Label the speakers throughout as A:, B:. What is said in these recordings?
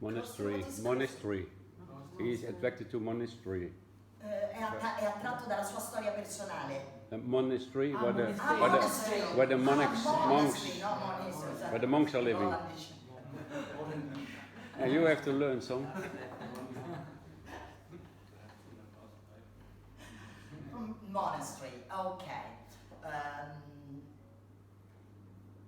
A: Monastery. Monastery. He is attracted to monastery.
B: È attratto dalla sua storia personale.
A: A monastery where the
B: Monastery.
A: where the monks
B: Where
A: the monks are living. You have to learn some.
B: Monastery, okay.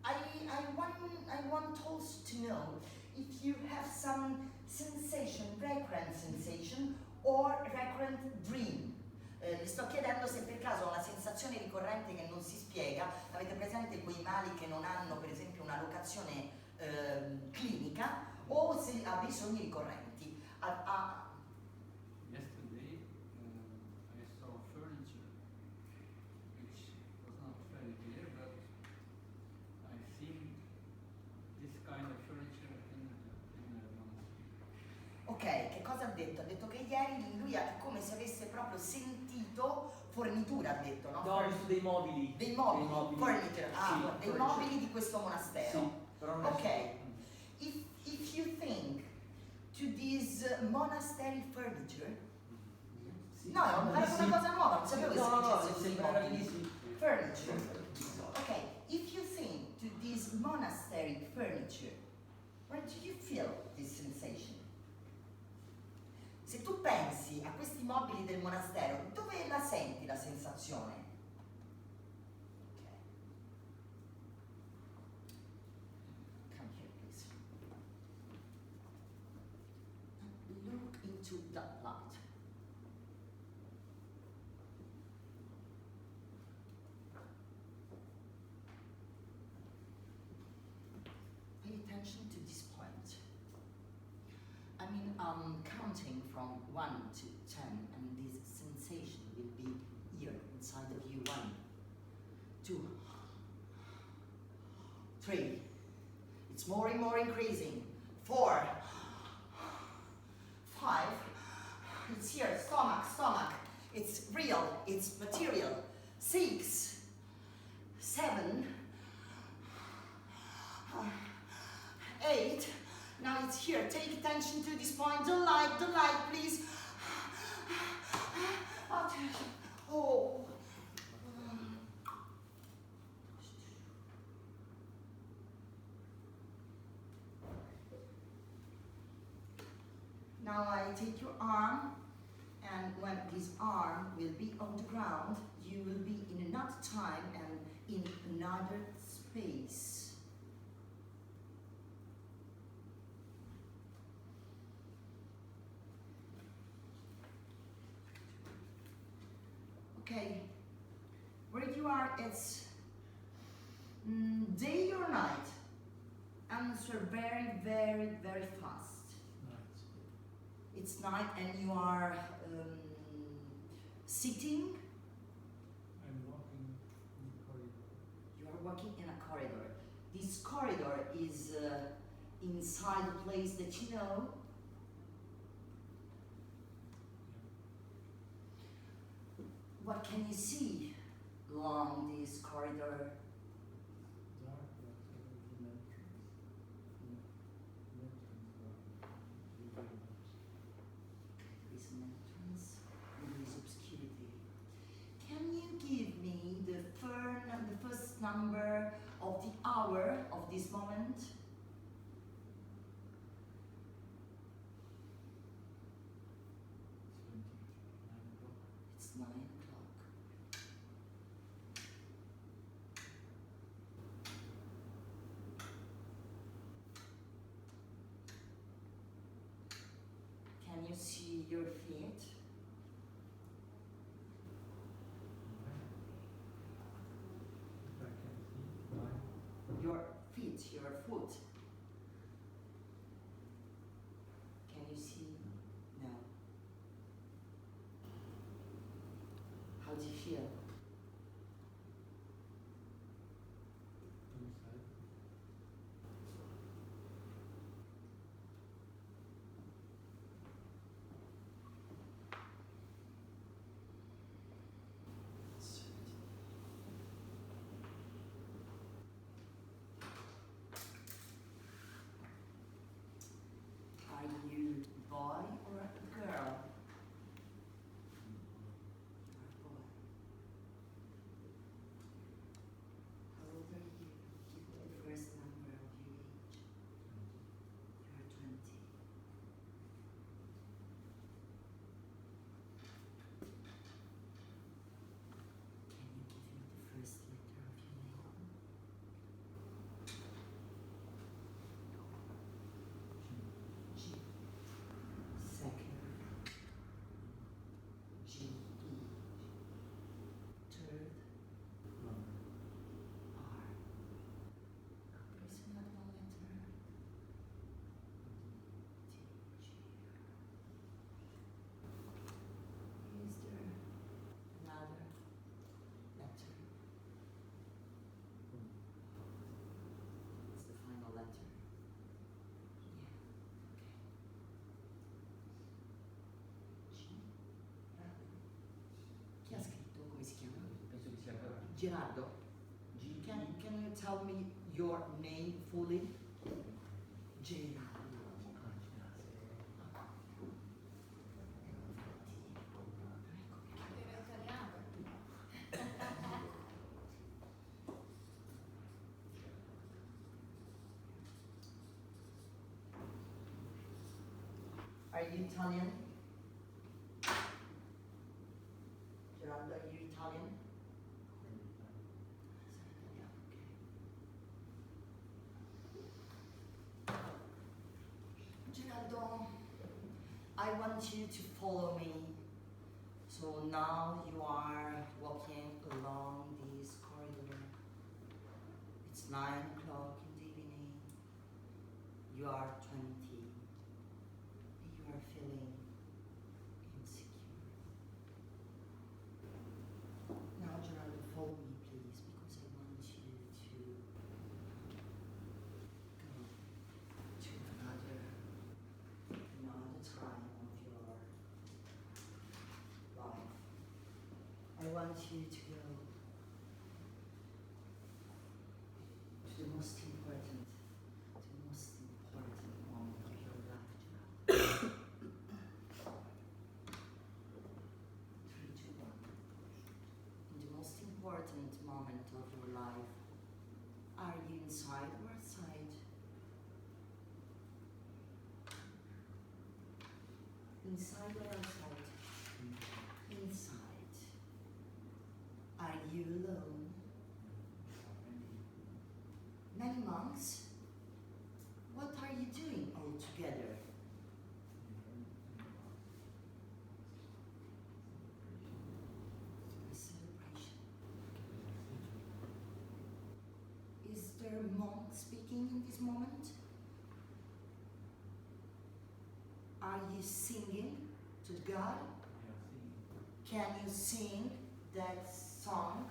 B: I want also to know if you have some sensation, recurrent sensation or recurrent dream. Vi sto chiedendo se per caso una sensazione ricorrente che non si spiega. Avete presente quei mali che non hanno per esempio una locazione clinica, o se ha dei sogni ricorrenti.
C: Yesterday I saw furniture which was not very clear, but I've seen this kind of furniture in the monastery.
B: Ok, che cosa ha detto? Ha detto che ieri lui è come se avesse proprio sentito fornitura, ha detto, no?
D: No, ho visto dei mobili.
B: Dei mobili, furniture,
D: Sì,
B: dei mobili di questo monastero.
D: Sì, però non
B: Ok, if you think to this monastery furniture,
D: Sì.
B: no, è una cosa nuova, non sapevo che si dicesse così.
D: sembra bellissimo.
B: Furniture. Ok, if you think to this monastery furniture, where do you feel this sensation? Se tu pensi a questi mobili del monastero, dove la senti la sensazione? Ok. Come here, please. Look into that light. Pay attention to this point. I mean, I'm counting from 1 to 10, and this sensation will be here inside of you. 1, 2, 3. It's more and more increasing. 4, 5. It's here. Stomach. It's real. It's material. 6, 7, 8. Now it's here. Take attention to this point. The light, please. Oh. Now I take your arm, and when this arm will be on the ground, you will be in another time and in another space. Okay, where you are, it's day or night? Answer very, very, very fast.
C: Night.
B: It's night and you are sitting.
C: I'm walking in the corridor.
B: You are walking in a corridor. This corridor is inside a place that you know. What can you see along this corridor?
C: Dark, but there is an entrance.
B: There is an entrance and there is obscurity. Can you give me the first number of the hour of this moment? It's 9 o'clock. Can you see your feet?
C: I can see mine.
B: Your feet, your foot. Can you see? No. How do you feel?
C: Inside.
B: Are Chi ha scritto? Come si chiama?
D: Penso che sia
B: Geraldo. Can you tell me your name fully? Geraldo.
E: Era italiano.
B: Are you Italian? Geraldo, are you Italian? Geraldo, I want you to follow me. So now you are walking along this corridor. It's 9 o'clock in the evening. You are 20. You are feeling insecure. Now, Geraldo, follow me, please, because I want you to go to another time of your life. I want you to go to the most important moment of your life, Geraldo. 3, 2, 1. In the most important moment of your life, are you inside or outside? Inside or outside? Inside. Are you alone? Many monks? What are you doing all together? A celebration. Is there a monk speaking in this moment? Are you singing to God? Can you sing that song?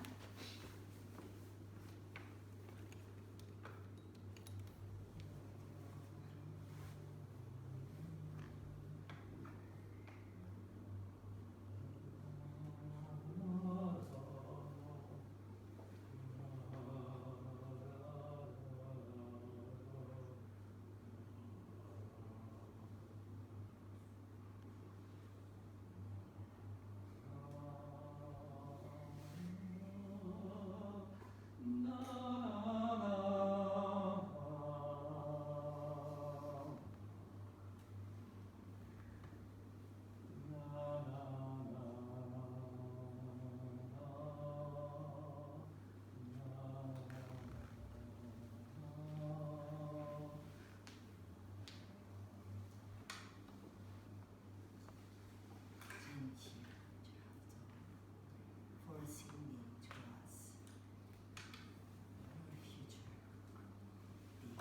B: Thank you, Geraldo, for singing to us your future,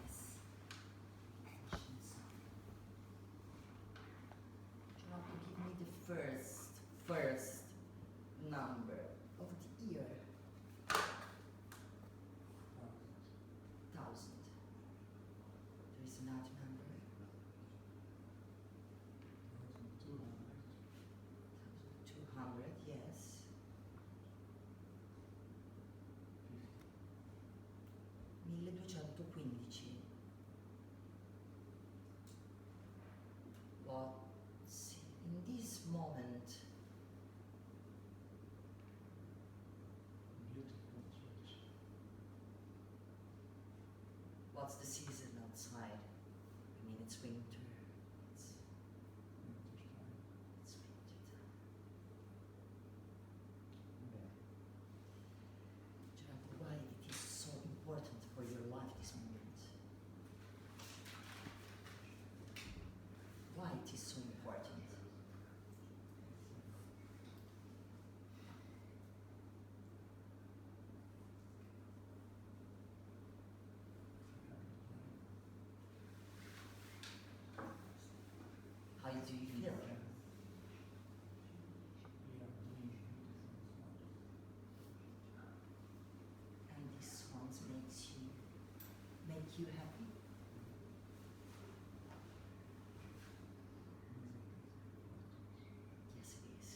B: this ancient song. Geraldo, give me the first number of the year. 1000. There is another number. 200, yes. 1215. What's in this moment? What's the season outside? I mean, it's winter. It's winter time. Geraldo, why it is so important for your life this moment? Why it is so important? How do you feel? And these songs make you happy? Yes, it is.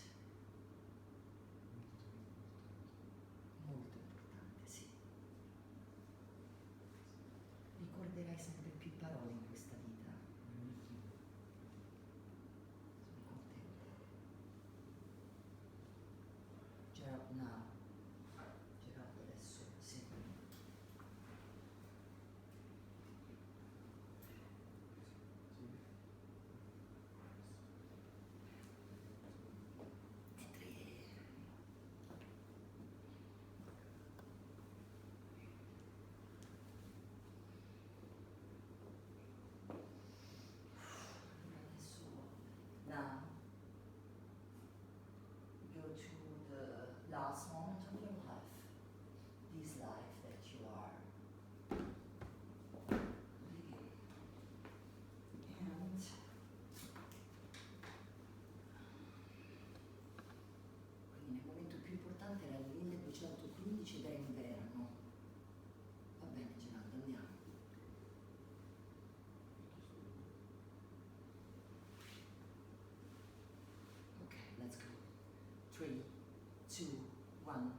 B: one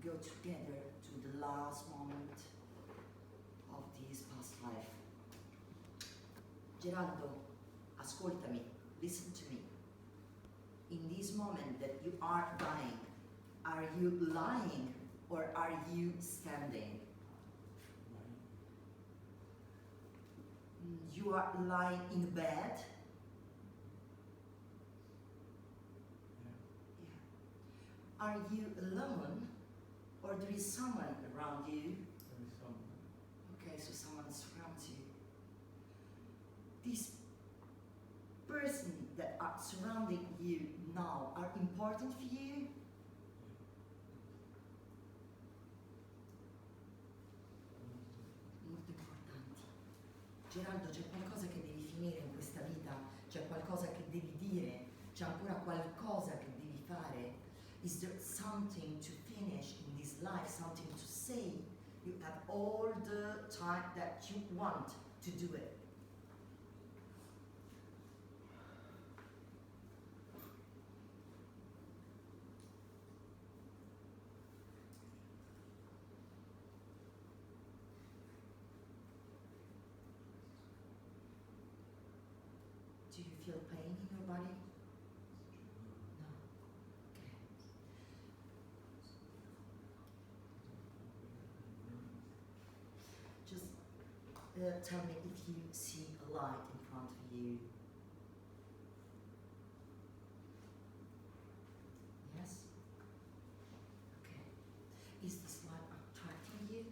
B: go together to the last moment of this past life. Geraldo, ascoltami, listen to me. In this moment that you are dying, are you lying or are you standing? You are lying in bed. Yeah. Are you alone or there is someone around you?
C: There is someone.
B: Okay, so someone surrounds you. These person that are surrounding you now are important for you? Molto importanti. Geraldo, c'è qualcosa che devi finire in questa vita? C'è qualcosa che devi dire? C'è ancora qualcosa che devi fare? Is there something to finish in this life? Something to say? You have all the time that you want to do it. Do you feel pain in your body? No. Okay. Just tell me if you see a light in front of you. Yes? Okay. Is this light attracting you?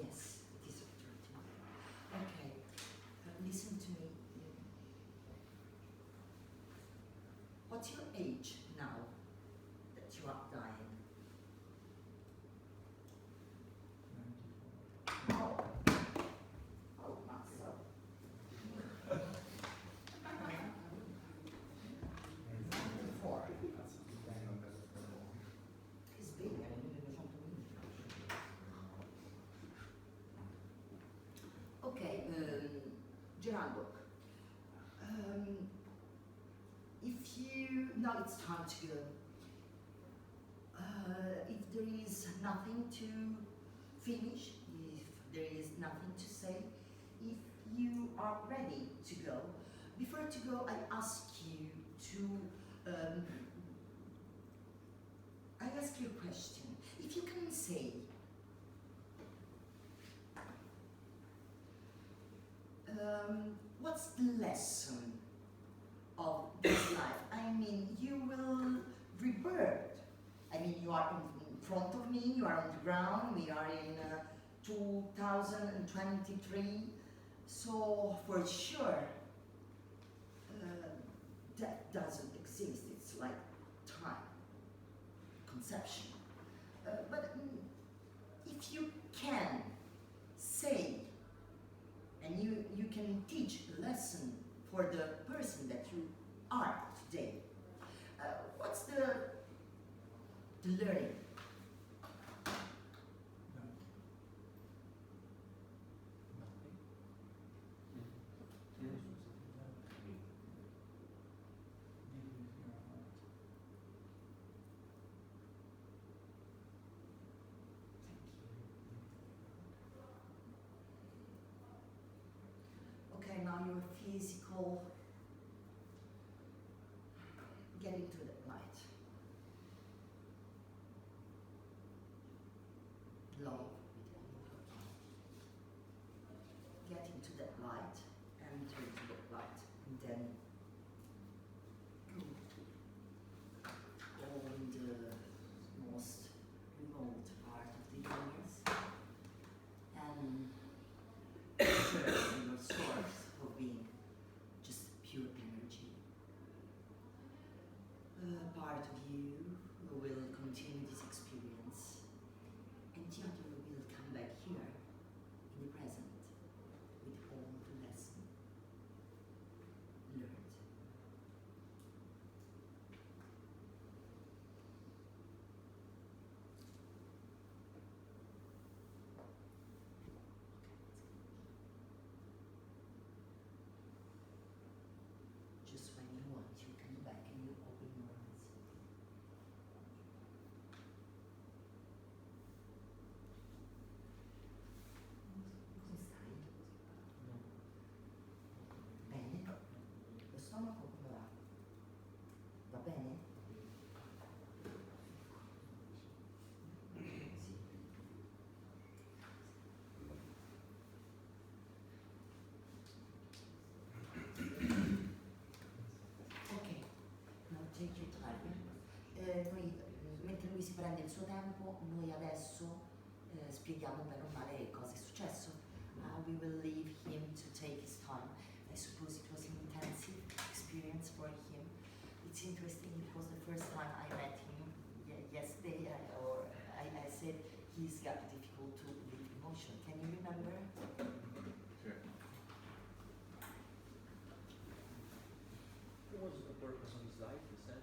B: Yes, it is attracting you. Okay. Listen to me. What's your age now that you are dying?
C: 94.
B: Oh, oh, not so. Four. It's big, era 1915. Okay, Geraldo, if you, now it's time to go. If there is nothing to finish, if there is nothing to say, if you are ready to go, before to go, I ask you to, I ask you a question. If you can say, what's the lesson of this life? I mean, you will rebirth. I mean, you are in front of me, you are on the ground, we are in 2023, so for sure, death doesn't exist, it's like time, conception. But if you can say, and you can teach a lesson for the person that you are today, what's the learning? Okay, now your physical, get into the light. Love. Get into that light, enter into that light, and then go in the most remote part of the universe and search your source of being. Just il suo tempo, noi adesso spieghiamo bene o male cosa è successo. We will leave him to take his time. I suppose it was an intensive experience for him. It's interesting because the first time I met him yesterday, I said he's got difficult to leave emotion. Can you remember?
A: Sure.
D: What was the purpose of his life, you said?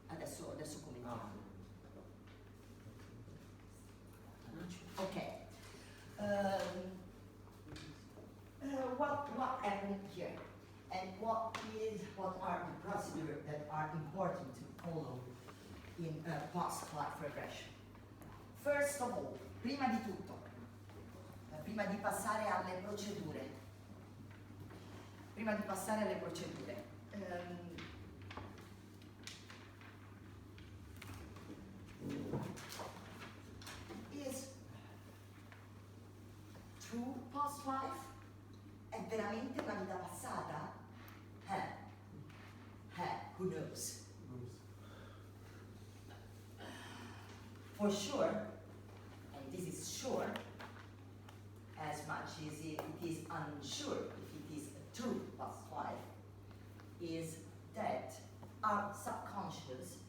B: Adesso commentiamo. Okay. What happened here, and what are the procedures that are important to follow in post-life regression? First of all, prima di tutto, prima di passare alle procedure, is true post-life? È veramente una vita passata? Who knows? For sure, and this is sure, as much as it is unsure if it is a true post-life, is that our subconscious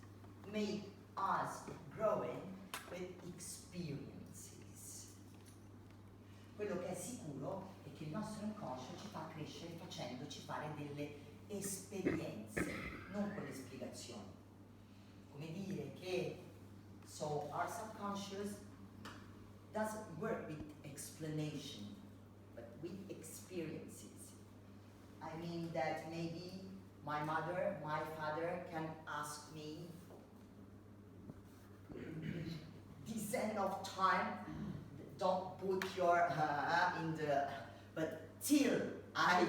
B: made us growing with experiences. Quello che è sicuro è che il nostro inconscio ci fa crescere facendoci fare delle esperienze, non con le spiegazioni. Come dire che so our subconscious doesn't work with explanation, but with experiences. I mean that maybe my mother, my father can ask me this end of time, don't put your in the, but till I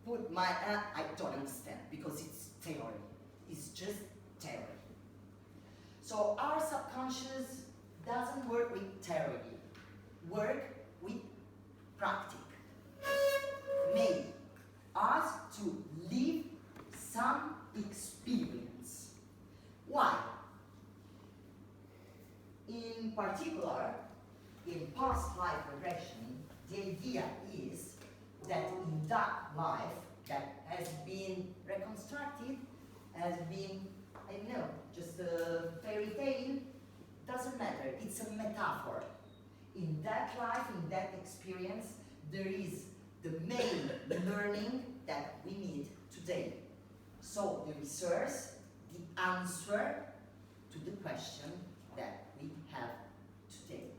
B: put my, I don't understand because it's theory. It's just theory. So our subconscious doesn't work with theory, work with practice. Made us to live some experience. Why? In particular, in past-life regression, the idea is that in that life that has been reconstructed, has been, I don't know, just a fairy tale, doesn't matter, it's a metaphor. In that life, in that experience, there is the main learning that we need today. So the resource, the answer to the question that we have today.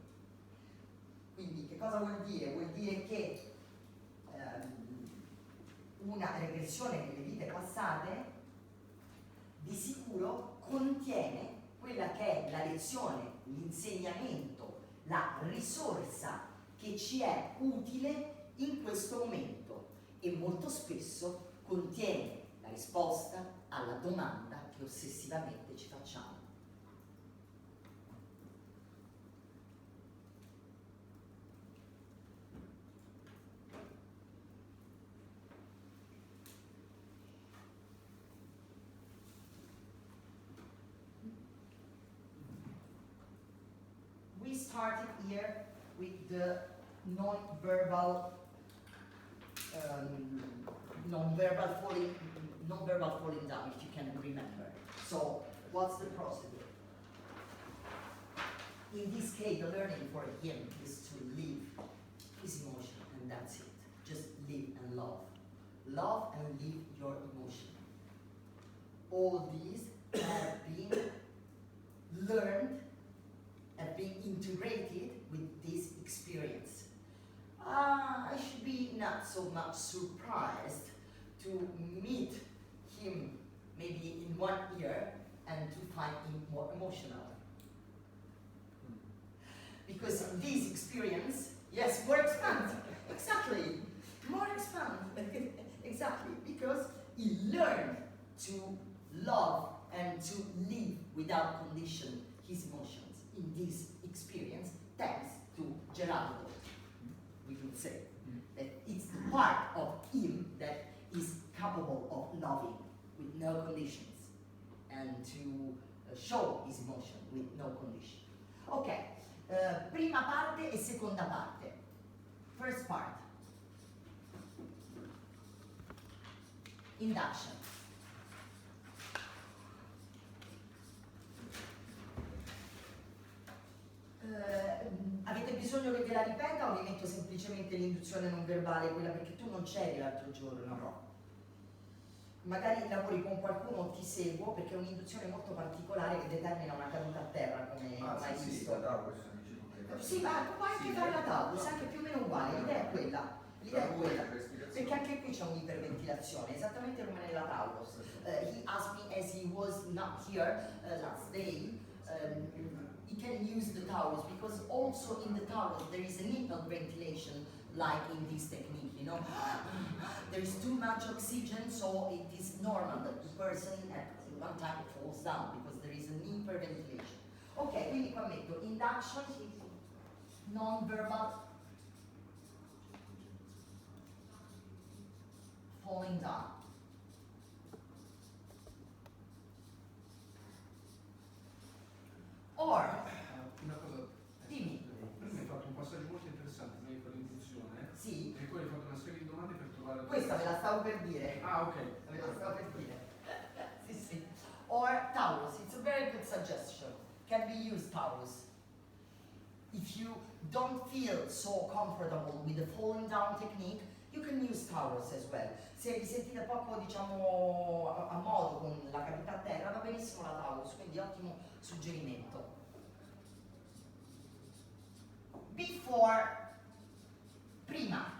B: Quindi che cosa vuol dire? Vuol dire che una regressione nelle vite passate di sicuro contiene quella che è la lezione, l'insegnamento, la risorsa che ci è utile in questo momento e molto spesso contiene la risposta alla domanda che ossessivamente ci facciamo. We started here with the non-verbal falling down, if you can remember. So, what's the procedure? In this case, the learning for him is to live his emotion, and that's it. Just live and love. Love and live your emotion. All these have been learned, have been integrated with this experience. I should be not so much surprised to meet him maybe in 1 year and to find him more emotional. Because this experience, yes, more expand, exactly, more expand, exactly, because he learned to love and to live without condition his emotions in this experience, thanks to Geraldo, we would say. That it's the part of him that is capable of loving with no conditions and to show his emotion with no condition. Ok, prima parte e seconda parte. First part. Induction. Avete bisogno che ve la ripeta o vi metto semplicemente l'induzione non verbale, quella perché tu non c'eri l'altro giorno, no? Magari lavori con qualcuno o ti seguo perché è un'induzione molto particolare che determina una caduta a terra, come hai visto. Sì, ma puoi anche fare la taus, anche più o meno uguale, l'idea è quella. L'idea è quella. Perché anche qui c'è un'iperventilazione, esattamente come nella taus. He asked me as he was not here last day, he can use the taus because also in the taus there is an hyperventilation like in this technique, you know. There is too much oxygen, so it is normal that the person at one time falls down because there is an hyperventilation. Ok, quindi qua metto induction, non-verbal, falling down. Or,
C: Una cosa,
B: dimmi,
C: prima hai fatto un passaggio molto interessante, prima di fare l'induzione,
B: sì,
C: e poi hai fatto una serie di domande per trovare...
B: questa ve la stavo per dire.
C: Ah, ok.
B: Ve la stavo per dire. Sì, sì. Or Taurus, it's a very good suggestion. Can be used, Taurus. If you don't feel so comfortable with the falling down technique, you can use Taurus as well. Se vi sentite poco, diciamo, a modo con la caduta a terra, va benissimo la Taurus, quindi ottimo suggerimento. Before, prima.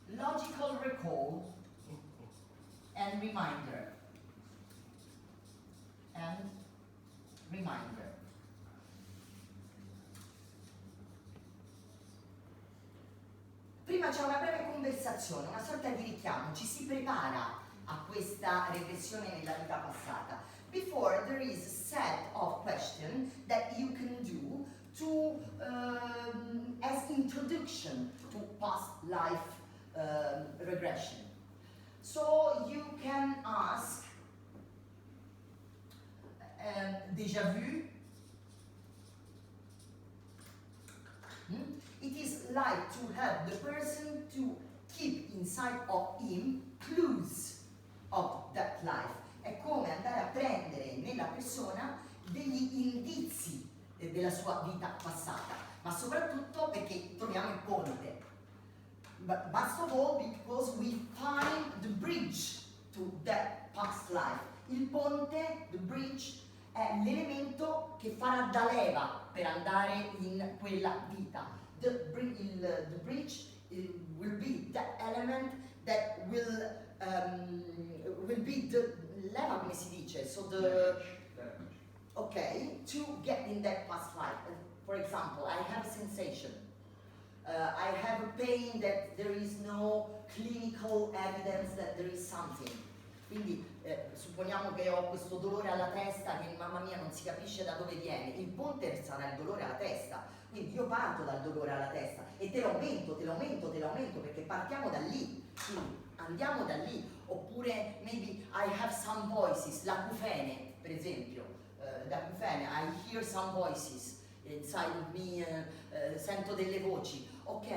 B: Logical recall and reminder. And reminder. Prima c'è una breve conversazione, una sorta di richiamo, ci si prepara a questa regressione nella vita passata. Before there is a set of questions that you can do to as introduction to past life regression. So you can ask déjà vu. It is like to have the person to keep inside of him clues of that life. È come andare a prendere nella persona degli indizi della sua vita passata, ma soprattutto perché troviamo il ponte. But most of all because we find the bridge to that past life. Il ponte, the bridge, è l'elemento che farà da leva per andare in quella vita. The bridge will be the element that will be the leva, come si dice, so the okay, to get in that past life. For example, I have a sensation. I have a pain that there is no clinical evidence that there is something. Quindi supponiamo che ho questo dolore alla testa che mamma mia non si capisce da dove viene. Il ponte sarà il dolore alla testa. Quindi io parto dal dolore alla testa e te lo aumento perché partiamo da lì. Quindi andiamo da lì. Oppure maybe I have some voices, l'acufene per esempio. L'acufene, I hear some voices inside of me, sento delle voci. Ok,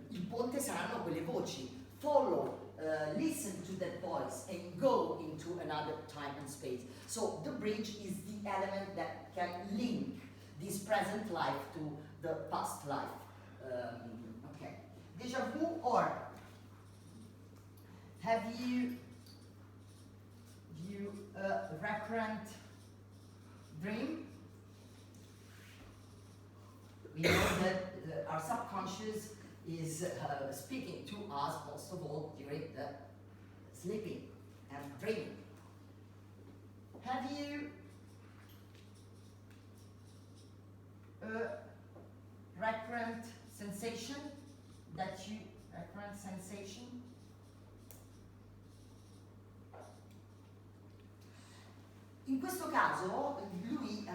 B: il ponte saranno quelle voci. Follow. Listen to that voice and go into another time and space. So the bridge is the element that can link this present life to the past life. Okay. Déjà vu, or have you a recurrent dream? We know that our subconscious is speaking to us most of all during the sleeping and dreaming. Have you a recurrent sensation In questo caso lui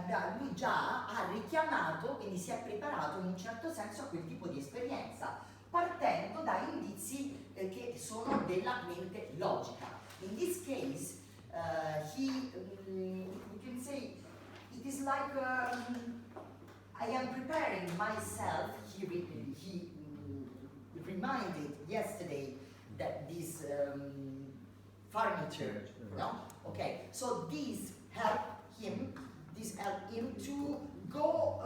B: già ha richiamato, quindi si è preparato in un certo senso a quel tipo di esperienza, partendo da indizi che sono della mente logica. In this case, we can say it is like I am preparing myself. He reminded yesterday that this furniture, no? Okay, so these help him to go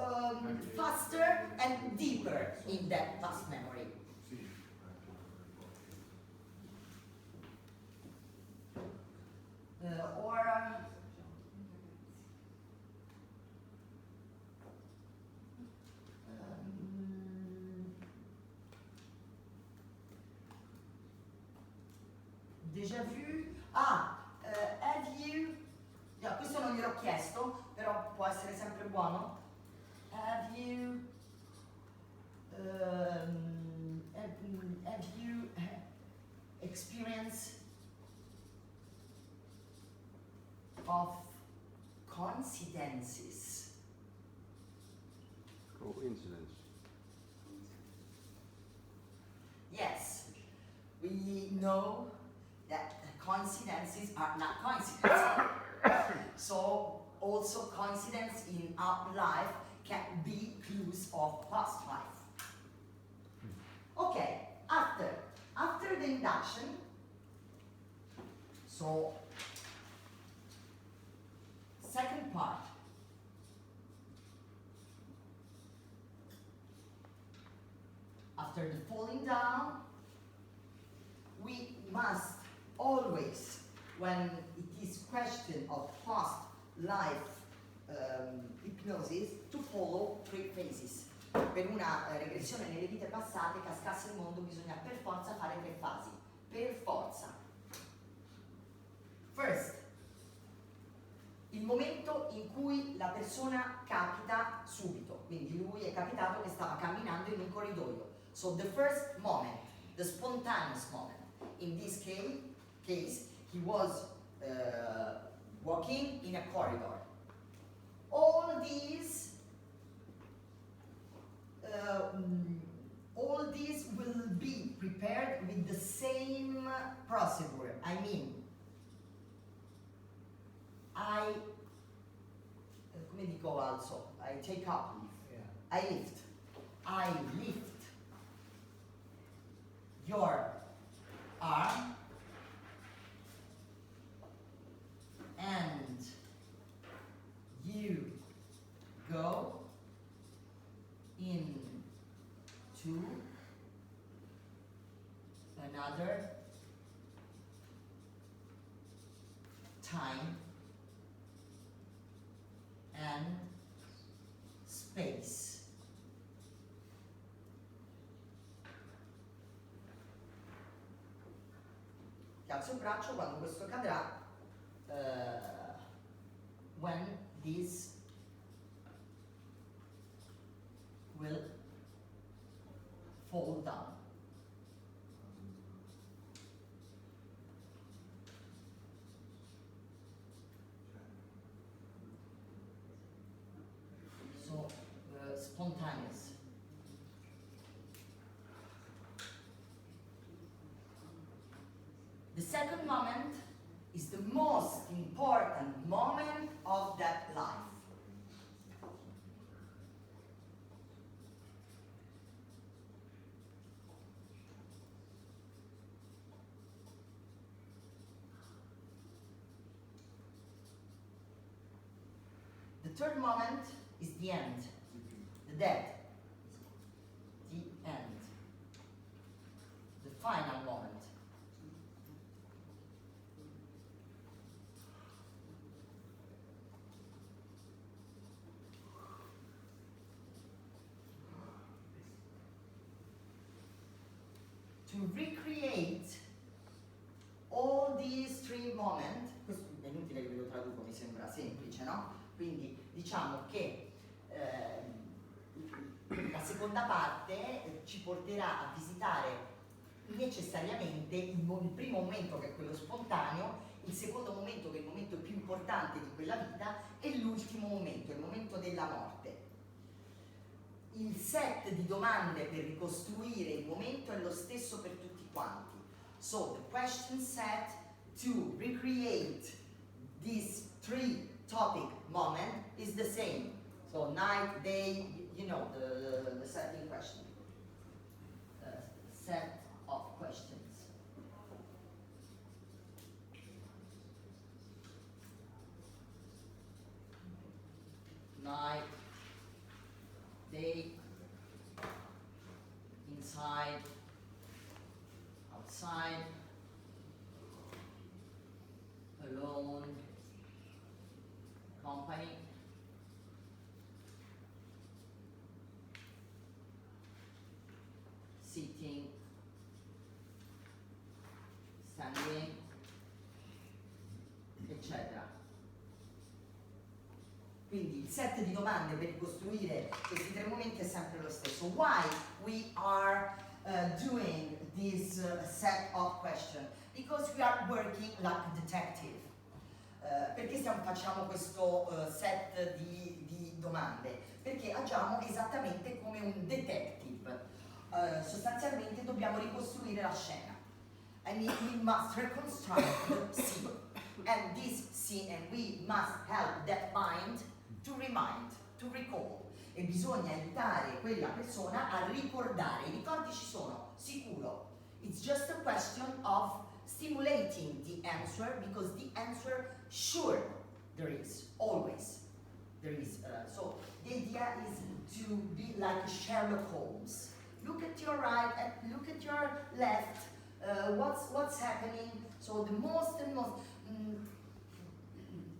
B: faster and deeper in that past memory. Déjà vu? Have you... No, questo non gliel'ho chiesto, però può essere sempre buono. Have you experience of coincidences?
A: Coincidence.
B: Yes, we know that coincidences are not coincidences. So also coincidence in our life can be clues of past life. Okay, after the induction, so second part. After the falling down, we must always, when it is question of past life hypnosis, to follow 3 phases. Per una regressione nelle vite passate, cascasse il mondo, bisogna per forza fare 3 fasi. Per forza. First, il momento in cui la persona capita subito. Quindi lui è capitato che stava camminando in un corridoio. So the first moment, the spontaneous moment. In this case he was walking in a corridor. All these will be prepared with the same procedure. I mean, come dico alzo? I take up.
C: Yeah.
B: I lift your arm and you go into another time and space. Ti alzo il braccio quando questo cadrà, when this will fall down. So, spontaneous. The second moment is the most important moment of that life. The third moment is the end, the death, the end, the final moment. To recreate all these 3 moments, questo è inutile che ve lo traduco, mi sembra semplice, no? Quindi diciamo che la seconda parte ci porterà a visitare necessariamente il primo momento, che è quello spontaneo, il secondo momento, che è il momento più importante di quella vita, e l'ultimo momento, il momento della morte. Il set di domande per ricostruire il momento è lo stesso per tutti quanti. So the question set to recreate these 3 topic moment is the same. So night, day, you know, the setting question. Set of questions. Night, day, inside, outside, alone, company, sitting, standing, eccetera. Quindi il set di domande per ricostruire questi 3 momenti è sempre lo stesso. Why we are doing this set of questions? Because we are working like a detective. Perché facciamo questo set di domande? Perché agiamo esattamente come un detective. Sostanzialmente dobbiamo ricostruire la scena. And we must reconstruct the scene. And this scene, and we must help that mind to remind, to recall. E bisogna aiutare quella persona a ricordare. I ricordi ci sono, sicuro. It's just a question of stimulating the answer, because the answer, sure, there is, always. There is. So the idea is to be like Sherlock Holmes. Look at your right and look at your left. What's happening? So the most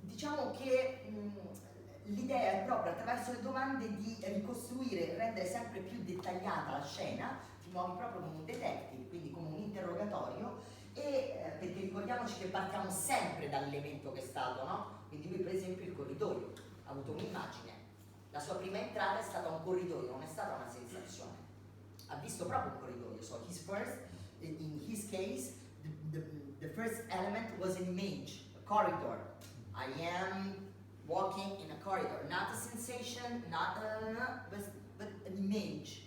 B: diciamo che l'idea è proprio attraverso le domande di ricostruire, rendere sempre più dettagliata la scena, ti muovi proprio come un detective, quindi come un interrogatorio, e perché ricordiamoci che partiamo sempre dall'elemento che è stato, no? Quindi lui per esempio il corridoio, ha avuto un'immagine, la sua prima entrata è stata un corridoio, non è stata una sensazione, ha visto proprio un corridoio, so his first, in his case, the first element was an image, a corridor. I am walking in a corridor, not a sensation, but an image.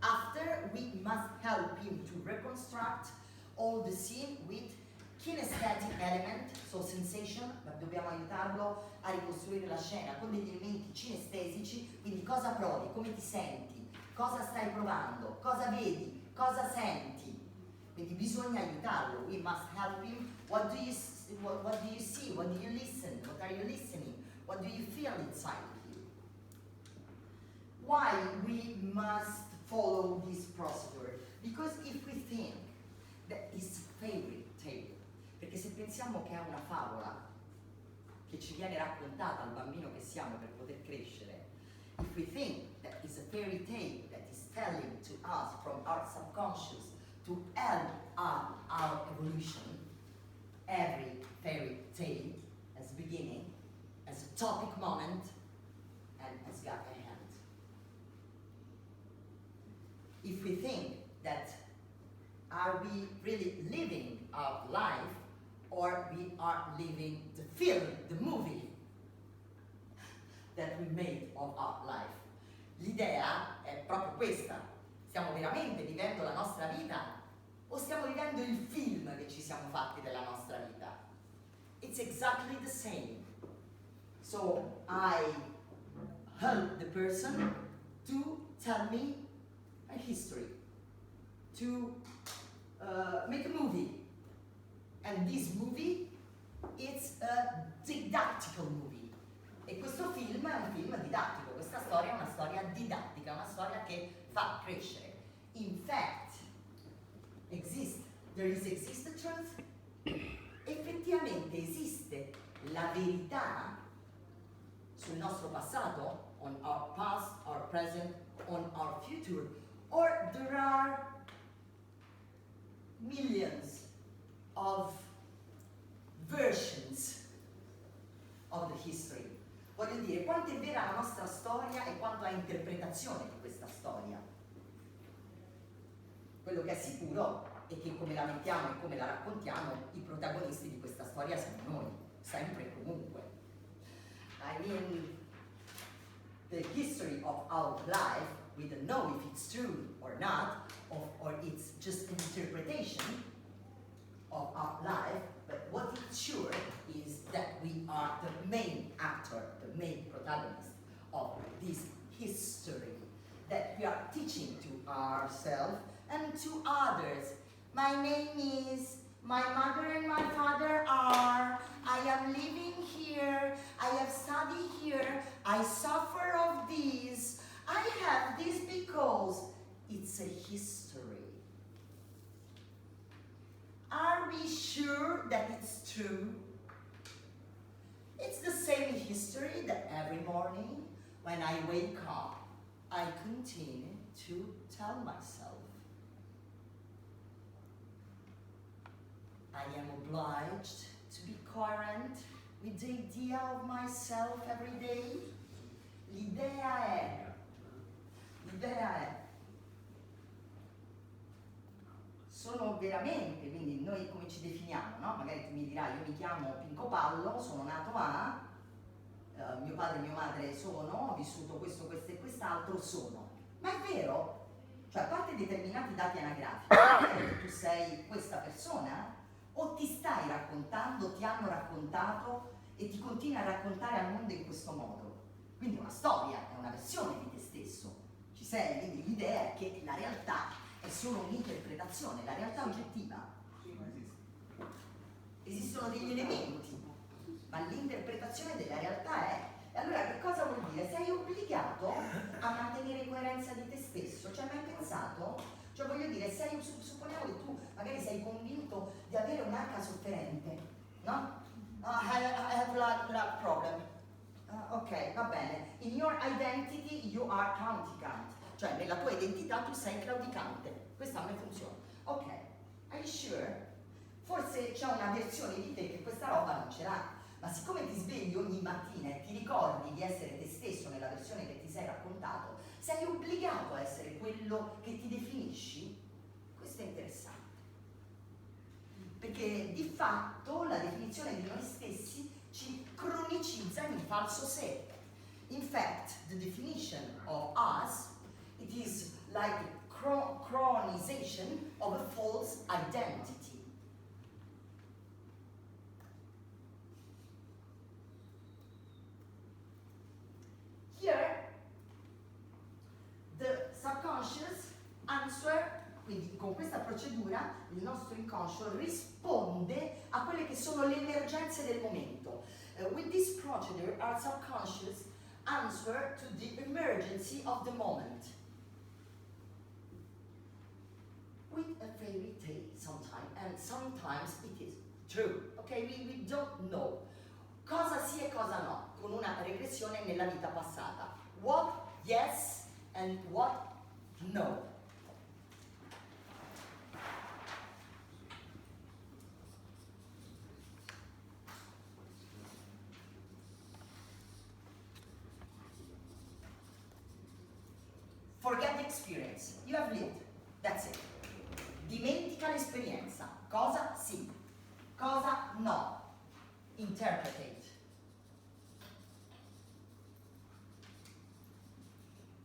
B: After, we must help him to reconstruct all the scene with kinesthetic element, so sensation, ma dobbiamo aiutarlo a ricostruire la scena con degli elementi cinestesici, quindi cosa provi, come ti senti, cosa stai provando, cosa vedi, cosa senti. Quindi bisogna aiutarlo, we must help him. What do you see, what do you listen, what are you listening, what do you feel inside of you? Why we must follow this procedure? Because if we think that is a fairy tale, perché se pensiamo che è una favola che ci viene raccontata al bambino che siamo per poter crescere, if we think that is a fairy tale that is telling to us from our subconscious to help our evolution, every fairy tale has beginning, as a topic moment, and has got a hand. If we think that are we really living our life, or we are living the film, the movie that we made of our life. L'idea è proprio questa. Stiamo veramente vivendo la nostra vita o stiamo vivendo il film che ci siamo fatti della nostra vita? It's exactly the same. So I help the person to tell me a history, to make a movie. And this movie is a didactical movie. E questo film è un film didattico, questa storia è una storia didattica, una storia che fa crescere. In fact, there exist the truth. Effettivamente esiste la verità sul nostro passato, on our past, our present, on our future, or there are millions of versions of the history. Voglio dire, quanto è vera la nostra storia e quanto è interpretazione di questa storia. Quello che è sicuro è che come la mettiamo e come la raccontiamo, i protagonisti di questa storia siamo noi, sempre e comunque. I mean, the history of our life, we don't know if it's true or not, or it's just an interpretation, of our life, but what is sure is that we are the main actor, the main protagonist of this history that we are teaching to ourselves and to others. My name is, my mother and my father are, I am living here, I have studied here, I suffer of this, I have this because it's a history. Are we sure that it's true? It's the same history that every morning when I wake up, I continue to tell myself. I am obliged to be coherent with the idea of myself every day. L'idea è, sono veramente, quindi noi come ci definiamo, no? Magari tu mi dirai, io mi chiamo Pinco Pallo, sono nato a, mio padre e mia madre sono, ho vissuto questo, questo e quest'altro, sono. Ma è vero? Cioè, a parte determinati dati anagrafici, è vero che tu sei questa persona? O ti stai raccontando, ti hanno raccontato e ti continui a raccontare al mondo in questo modo? Quindi è una storia, è una versione di te stesso. Ci sei? Quindi l'idea è che la realtà è solo un'interpretazione, la realtà oggettiva. Esistono degli elementi, ma l'interpretazione della realtà è. E allora che cosa vuol dire? Sei obbligato a mantenere coerenza di te stesso? Cioè, mai pensato? Cioè, voglio dire, supponiamo che tu magari sei convinto di avere un'H sofferente, no? I have a problem. Ok, va bene. In your identity you are claudicant. Cioè, nella tua identità tu sei claudicante. Questa a me funziona. Ok, are you sure? Forse c'è una versione di te che questa roba non ce l'ha. Ma siccome ti svegli ogni mattina e ti ricordi di essere te stesso nella versione che ti sei raccontato, sei obbligato a essere quello che ti definisci? Questo è interessante. Perché di fatto la definizione di noi stessi ci cronicizza in un falso sé. In fact, the definition of us, it is like chronization of a false identity. Here, the subconscious answer, quindi con questa procedura il nostro inconscio risponde a quelle che sono le emergenze del momento. With this procedure, our subconscious answer to the emergency of the moment. With a fairy tale sometimes, and sometimes it is true. Okay, we don't know cosa sì e cosa no, con una regressione nella vita passata. What yes and what no. Forget the experience. You have lived. That's it. Dimentica l'esperienza. Cosa sì, cosa no. Interpretate.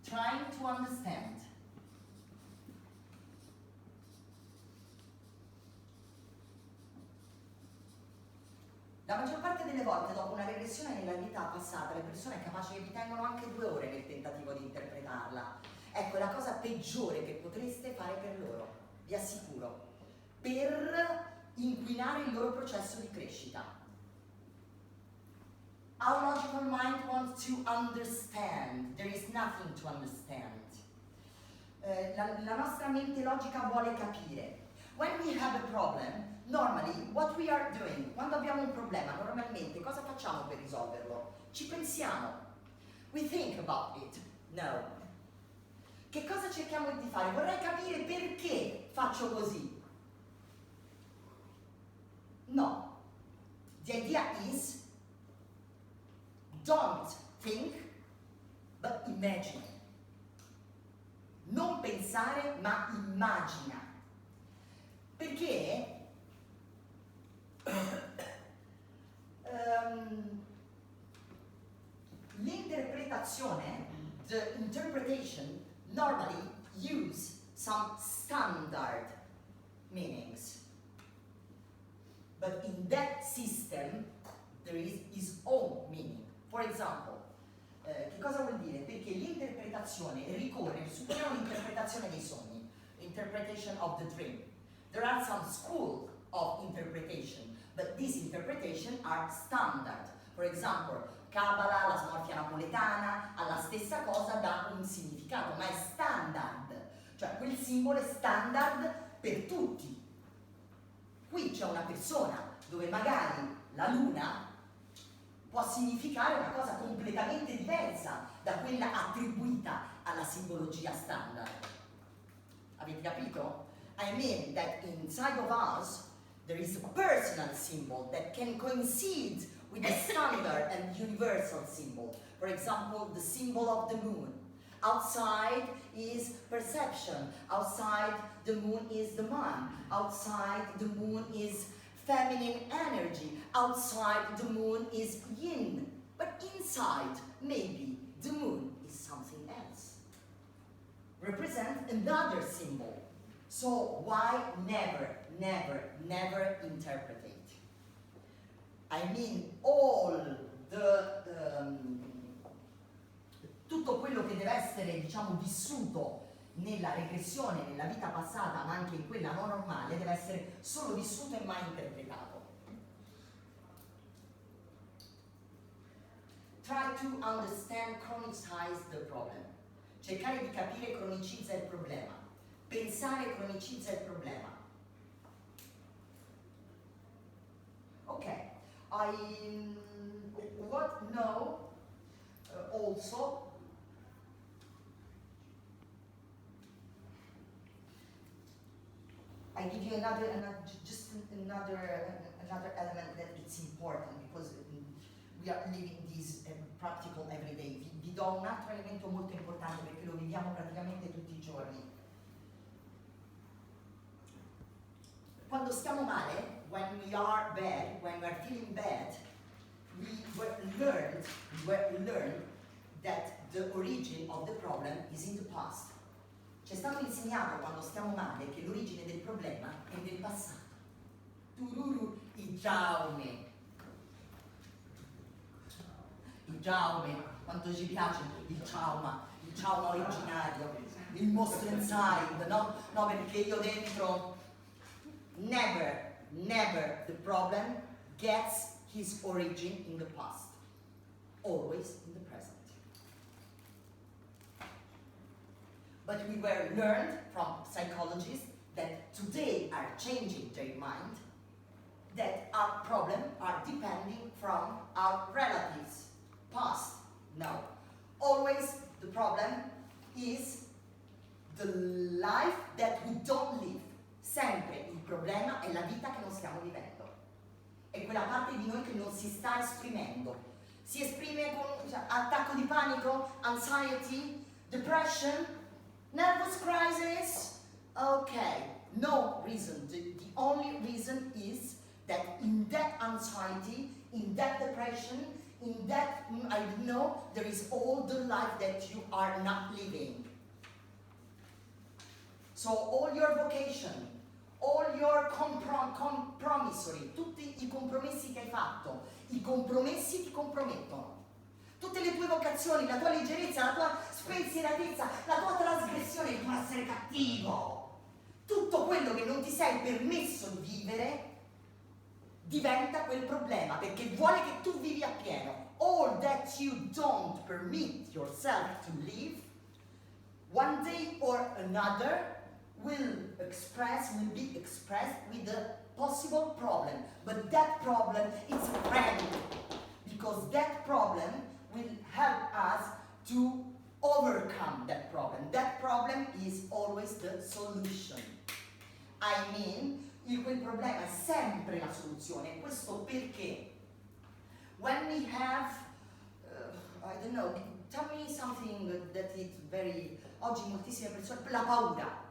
B: Trying to understand. La maggior parte delle volte dopo una regressione nella vita passata le persone capaci ritengono anche 2 ore nel tentativo di interpretarla. Ecco, è la cosa peggiore che potreste fare per loro, vi assicuro, per inquinare il loro processo di crescita. Our logical mind wants to understand. There is nothing to understand. La nostra mente logica vuole capire. When we have a problem, normally what we are doing, quando abbiamo un problema, normalmente cosa facciamo per risolverlo? Ci pensiamo. We think about it. No. Che cosa cerchiamo di fare? Vorrei capire perché faccio così. No. The idea is don't think, but imagine. Non pensare, ma immagina. Perché l'interpretazione, the interpretation, normally use some standard meanings. But in that system there is his own meaning. For example, che cosa vuol dire? Perché l'interpretazione ricorre, supponiamo l'interpretazione dei sogni, interpretation of the dream. There are some schools of interpretation, but these interpretations are standard. For example, Kabbalah, la smorfia napoletana, ha la stessa cosa, dà un significato, ma è standard. Cioè quel simbolo è standard per tutti. Qui c'è una persona dove magari la luna può significare una cosa completamente diversa da quella attribuita alla simbologia standard. Avete capito? I mean that inside of us there is a personal symbol that can coincide with the standard and universal symbol. For example, the symbol of the moon. Outside is perception. Outside the moon is the man. Outside the moon is feminine energy. Outside the moon is yin. But inside, maybe, the moon is something else. Represent another symbol. So why never, never, never interpret it? I mean, all tutto quello che deve essere, diciamo, vissuto nella regressione, nella vita passata, ma anche in quella non normale, deve essere solo vissuto e mai interpretato. Try to understand, chronicize the problem. Cercare di capire cronicizza il problema. Pensare cronicizza il problema. Ok, what no also I give you another element that it's important because we are living this practical every day. Vi do un altro elemento molto importante perché lo viviamo praticamente tutti i giorni. Quando stiamo male, when we are bad, when we are feeling bad, we learned that the origin of the problem is in the past. Ci è stato insegnato quando stiamo male che l'origine del problema è nel passato. Tururu, il traume. Il traume, quanto ci piace il trauma originario, il mostro inside, no? No, perché io dentro, never the problem gets his origin in the past, always in the present. But we were learned from psychologists that today are changing their mind, that our problems are depending from our relatives, past. No, always the problem is the life that we don't live. Sempre il problema è la vita che non stiamo vivendo. È quella parte di noi che non si sta esprimendo. Si esprime con attacco di panico, anxiety, depression, nervous crisis. Okay, no reason. The only reason is that in that anxiety, in that depression, in that, I don't know, there is all the life that you are not living. So all your vocation, all your compromissory, tutti i compromessi che hai fatto, i compromessi ti compromettono. Tutte le tue vocazioni, la tua leggerezza, la tua spensieratezza, la tua trasgressione, il tuo essere cattivo, tutto quello che non ti sei permesso di vivere diventa quel problema perché vuole che tu vivi appieno. All that you don't permit yourself to live, one day or another will be expressed with a possible problem. But that problem is a friend, because that problem will help us to overcome that problem. That problem is always the solution. I mean, quel problema è sempre la soluzione. Questo perché? When we have, I don't know, tell me something that is very, oggi moltissime persone, la paura.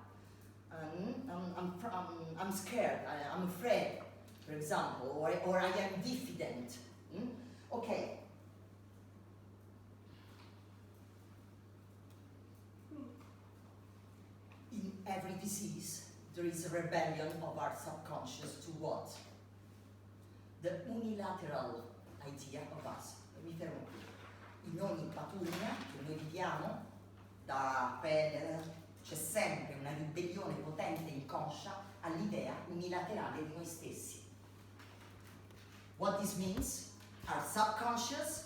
B: I'm scared, I'm afraid, for example, or I am diffident. Okay. In every disease, there is a rebellion of our subconscious to what? the unilateral idea of us. E mi fermo qui. In ogni paturnia che noi viviamo, c'è sempre una ribellione potente e inconscia all'idea unilaterale di noi stessi. What this means, our subconscious,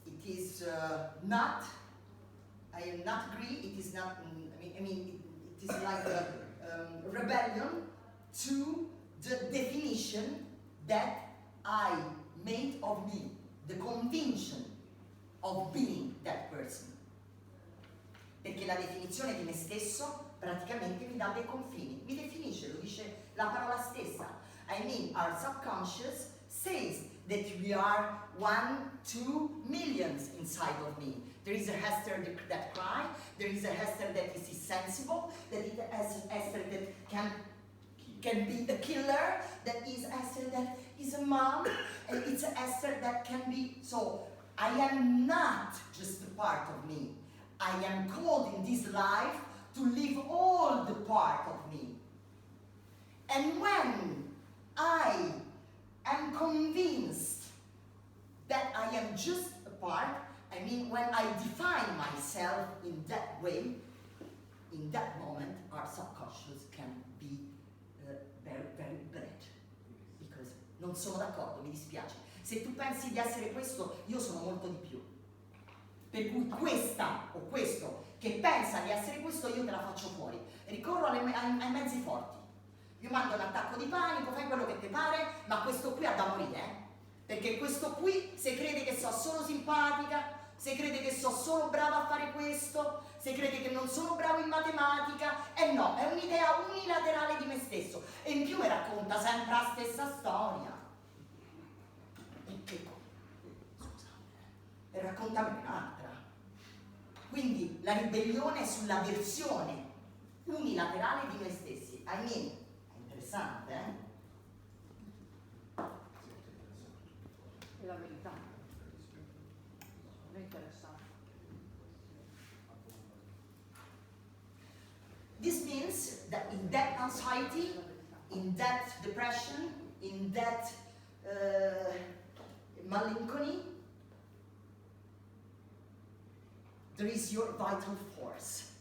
B: it is not, I am not agree, it is not, I mean it is like a rebellion to the definition that I made of me, the conviction of being that person. Perché la definizione di me stesso praticamente mi dà dei confini, mi definisce, lo dice la parola stessa. I mean, our subconscious says that we are 1, 2 millions inside of me. There is a Hester that cries, there is a Hester that is sensible, that is a Hester that can be a killer, that is Hester that is a mom, and it's a Hester that can be, so I am not just a part of me. I am called in this life to live all the part of me. And when I am convinced that I am just a part, I mean when I define myself in that way, in that moment our subconscious can be very, very bad. Because non sono d'accordo, mi dispiace. Se tu pensi di essere questo, io sono molto di più. Per cui questa o questo che pensa di essere questo, io te la faccio fuori. Ricorro ai mezzi forti. Io mando un attacco di panico, fai quello che ti pare, ma questo qui ha da morire, Perché questo qui, se crede che sono solo simpatica, se crede che sono solo brava a fare questo, se crede che non sono bravo in matematica, no, è un'idea unilaterale di me stesso. E in più mi racconta sempre la stessa storia. E che scusa, e raccontamene un'altra. Quindi la ribellione è sulla versione unilaterale di noi stessi. I mean, è interessante,
E: È la verità. È interessante.
B: This means that in that anxiety, in that depression, in that melancholy, there is your vital force.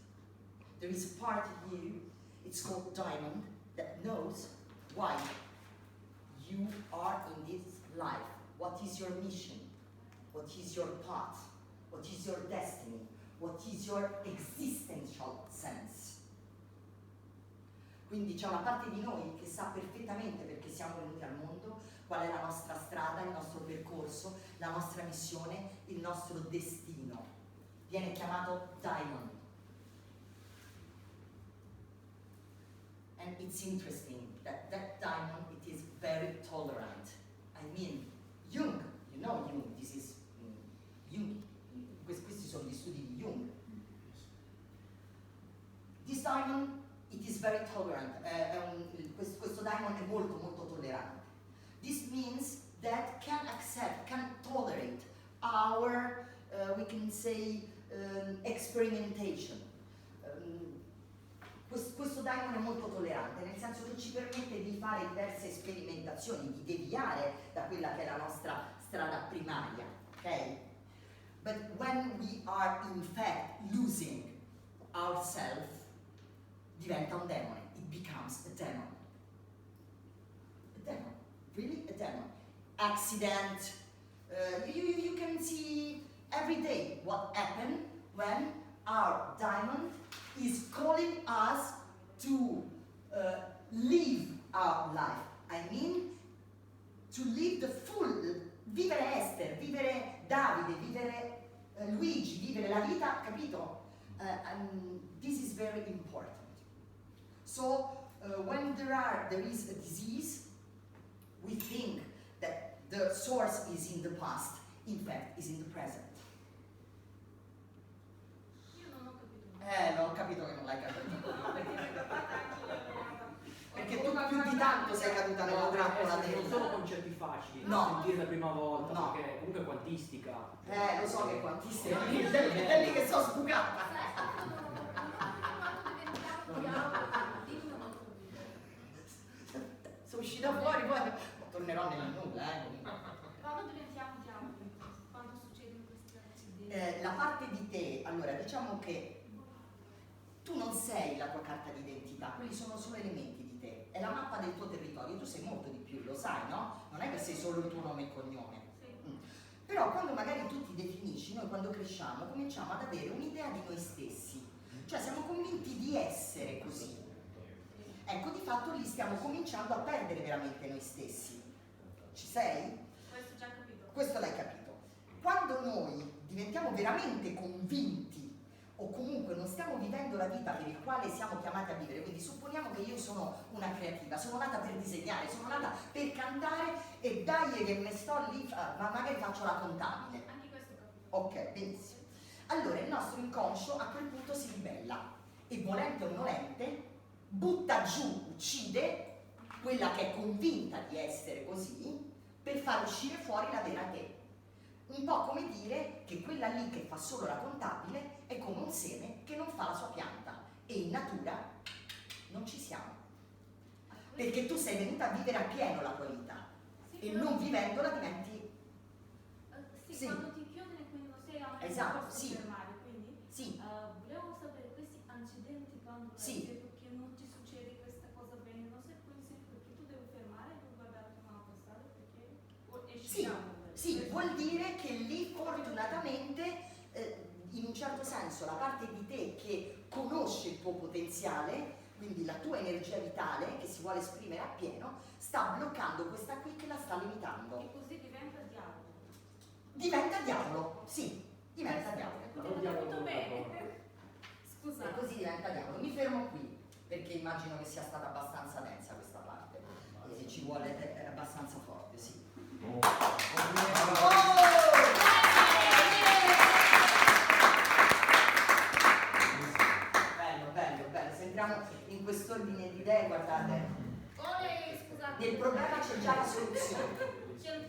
B: There is a part of you, it's called diamond, that knows why you are in this life. What is your mission? What is your path? What is your destiny? What is your existential sense? Quindi c'è una parte di noi che sa perfettamente perché siamo venuti al mondo, qual è la nostra strada, il nostro percorso, la nostra missione, il nostro destino. Viene chiamato diamond. And it's interesting that that diamond, it is very tolerant. I mean, Jung, you know Jung, this is Jung, questi sono gli studi di Jung. This diamond, it is very tolerant. Questo diamond è molto molto tollerante. This means that can accept, can tolerate our, we can say, experimentation. Questo diamond è molto tollerante, nel senso che ci permette di fare diverse sperimentazioni, di deviare da quella che è la nostra strada primaria, ok? But when we are in fact losing ourselves, diventa un demone, it becomes a demon. A demon, really a demon. Accident, you can see every day what happened when our diamond is calling us to live our life. I mean, to live the full, vivere Esther, vivere Davide, vivere Luigi, vivere la vita, capito? This is very important. So, when there is a disease, we think that the source is in the past, in fact, is in the present. Non ho capito che non l'hai capito. Perché tu più di tanto sei caduta nella trappola del...
D: Non sono concetti facili
B: No.
D: da sentire la prima volta,
B: No.
D: perché comunque è quantistica.
B: Lo so che quantistica, è lì che sono sbucata. Sono uscita fuori, poi ho tornerò nel nulla, comunque.
E: Quando diventiamo diavoli, quando succedono questi accidenti?
B: La parte di te, allora diciamo che tu non sei la tua carta d'identità, quelli sono solo elementi di te, è la mappa del tuo territorio, tu sei molto di più, lo sai, no? Non è che sei solo il tuo nome e cognome.
E: Sì.
B: Però quando magari tu ti definisci, noi quando cresciamo cominciamo ad avere un'idea di noi stessi, cioè siamo convinti di essere così. Ecco, di fatto lì stiamo cominciando a perdere veramente noi stessi. Ci sei?
E: Questo già capito.
B: Questo l'hai capito. Quando noi diventiamo veramente convinti o comunque non stiamo vivendo la vita per il quale siamo chiamati a vivere, quindi supponiamo che io sono una creativa, sono nata per disegnare, sono nata per cantare e dai che me sto lì, ma magari faccio la contabile.
E: Anche questo ho capito.
B: Ok, benissimo. Allora il nostro inconscio a quel punto si ribella e volente o nolente butta giù, uccide quella che è convinta di essere così per far uscire fuori la vera te. Un po' come dire che quella lì che fa solo la contabile è come un seme che non fa la sua pianta e in natura non ci siamo. Perché tu sei venuta a vivere appieno la tua vita
E: Sì,
B: e
E: però-
B: non vivendola diventi...
E: Sì,
B: Sì.
E: quando ti chiudono e quindi non sei a
B: Esatto,
E: non posso
B: sì.
E: fermare, quindi
B: Sì,
E: volevo sapere questi accidenti quando
B: Sì.
E: hai detto che non ti succede questa cosa bene, non sei quel senso perché tu devi fermare e devi guardare un'altra strada perché
B: sì, sì, vuol dire che lì fortunatamente in un certo senso la parte di te che conosce il tuo potenziale, quindi la tua energia vitale che si vuole esprimere appieno, sta bloccando questa qui che la sta limitando.
E: E così diventa diavolo.
B: Diventa diavolo, sì, diventa diavolo.
E: Ho capito bene. Scusa.
B: E così diventa diavolo. Mi fermo qui perché immagino che sia stata abbastanza densa questa parte e ci vuole abbastanza forte, sì. Bello, bello, bello. Se entriamo in quest'ordine di idee, guardate,
E: Scusate.
B: nel problema c'è già la soluzione.
E: C'è un